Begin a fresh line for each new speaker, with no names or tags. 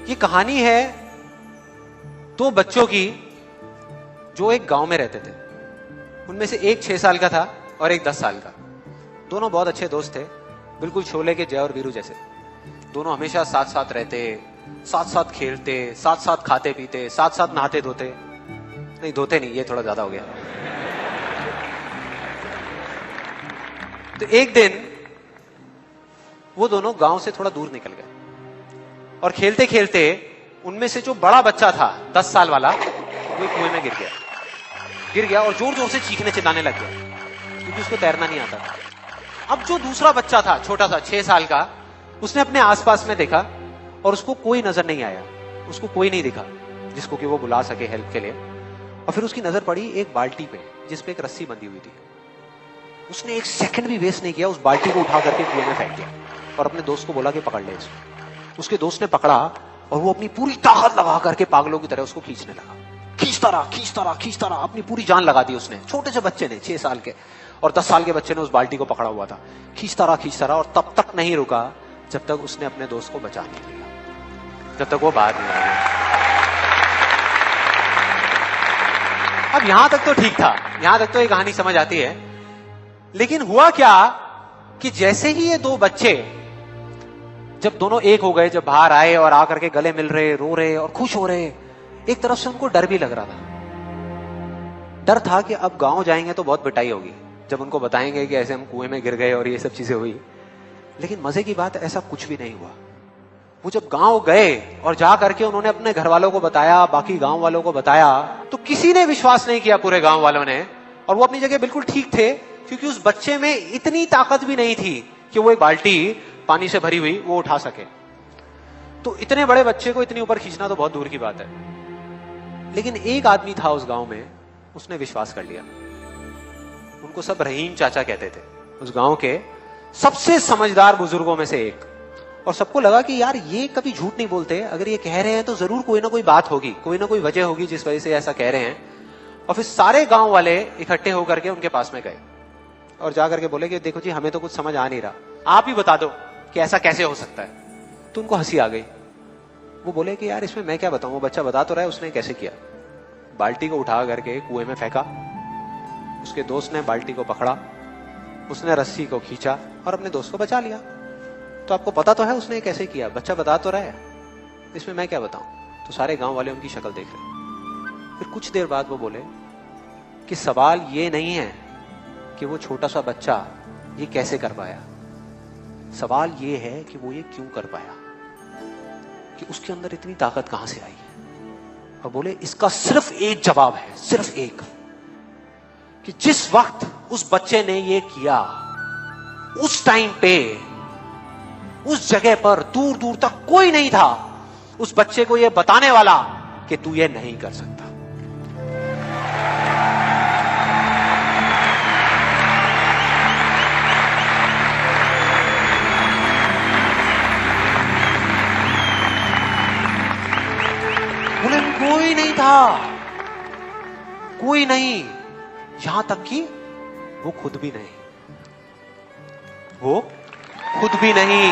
ये कहानी है दो बच्चों की जो एक गांव में रहते थे। उनमें से एक 6 साल का था और एक 10 साल का। दोनों बहुत अच्छे दोस्त थे, बिल्कुल शोले के जय और वीरू जैसे। दोनों हमेशा साथ साथ रहते, साथ साथ खेलते, साथ साथ खाते पीते, साथ साथ नहाते धोते। नहीं धोते नहीं, ये थोड़ा ज्यादा हो गया। तो एक दिन वो दोनों गांव से थोड़ा दूर निकल गए और खेलते खेलते उनमें से जो बड़ा बच्चा था 10 साल वाला, वो कुएं में गिर गया और जोर जोर से चीखने चिल्लाने लग गया क्योंकि उसको तैरना नहीं आता था। अब जो दूसरा बच्चा था छोटा सा 6 साल का, उसने अपने आसपास में देखा और उसको कोई नजर नहीं आया, उसको कोई नहीं दिखा जिसको कि वो बुला सके हेल्प के लिए। और फिर उसकी नजर पड़ी एक बाल्टी पे जिसपे एक रस्सी बंधी हुई थी। उसने एक सेकंड भी वेस्ट नहीं किया, उस बाल्टी को उठा करके कुएं में फेंक दिया और अपने दोस्त को बोला कि पकड़ ले इसको। उसके दोस्त ने पकड़ा और वो अपनी पूरी ताकत लगा करके पागलों की तरह उसको खींचने लगा। खींचता रहा, अपनी पूरी जान लगा दी उसने। छोटे से बच्चे ने, 6 साल के और 10 साल के बच्चे ने उस बाल्टी को पकड़ा हुआ था। खींचता रहा और तब तक नहीं रुका जब तक उसने अपने दोस्त को बचा नहीं लिया, जब तक वो बाहर नहीं आ गया। अब यहां तक तो ठीक था, यहां तक तो ये कहानी समझ आती है। लेकिन हुआ क्या कि जैसे ही ये दो बच्चे जब दोनों एक हो गए, जब बाहर आए और आकर के गले मिल रहे, रो रहे और खुश हो रहे, एक तरफ से उनको डर भी लग रहा था। डर था कि अब गांव जाएंगे तो बहुत पिटाई होगी जब उनको बताएंगे कि ऐसे हम कुएं में गिर गए और ये सब चीजें हुई। लेकिन मजे की बात, ऐसा कुछ भी नहीं हुआ। वो जब गांव गए और जा करके उन्होंने अपने घर वालों को बताया, बाकी गांव वालों को बताया, तो किसी ने विश्वास नहीं किया, पूरे गांव वालों ने। और वो अपनी जगह बिल्कुल ठीक थे क्योंकि उस बच्चे में इतनी ताकत भी नहीं थी कि वो एक बाल्टी पानी से भरी हुई वो उठा सके। तो इतने बड़े बच्चे को इतनी ऊपर खींचना तो बहुत दूर की बात है। लेकिन एक आदमी था उस गांव में, उसने विश्वास कर लिया। उनको सब रहीम चाचा कहते थे, उस गांव के सबसे समझदार बुजुर्गों में से एक। और सबको लगा कि यार ये कभी झूठ नहीं बोलते, अगर ये कह रहे हैं तो जरूर कोई ना कोई बात होगी, कोई ना कोई वजह होगी जिस वजह से ऐसा कह रहे हैं। और फिर सारे गांव वाले इकट्ठे होकर के उनके पास में गए और जाकर के बोले कि देखो जी, हमें तो कुछ समझ आ नहीं रहा, आप ही बता दो कि ऐसा कैसे हो सकता है। तो उनको हंसी आ गई। वो बोले कि यार इसमें मैं क्या बताऊं, वो बच्चा बता तो रहा है उसने कैसे किया। बाल्टी को उठा करके कुएं में फेंका, उसके दोस्त ने बाल्टी को पकड़ा, उसने रस्सी को खींचा और अपने दोस्त को बचा लिया। तो आपको पता तो है उसने कैसे किया, बच्चा बता तो रहा है, इसमें मैं क्या बताऊं। तो सारे गांव वाले उनकी शक्ल देख रहे। फिर कुछ देर बाद वो बोले कि सवाल ये नहीं है कि वो छोटा सा बच्चा ये कैसे कर पाया, सवाल ये है कि वो ये क्यों कर पाया, कि उसके अंदर इतनी ताकत कहां से आई। और बोले इसका सिर्फ एक जवाब है, सिर्फ एक, कि जिस वक्त उस बच्चे ने ये किया, उस टाइम पे उस जगह पर दूर दूर तक कोई नहीं था उस बच्चे को ये बताने वाला कि तू ये नहीं कर सकता। बोले कोई नहीं था, कोई नहीं, यहां तक कि वो खुद भी नहीं, वो खुद भी नहीं।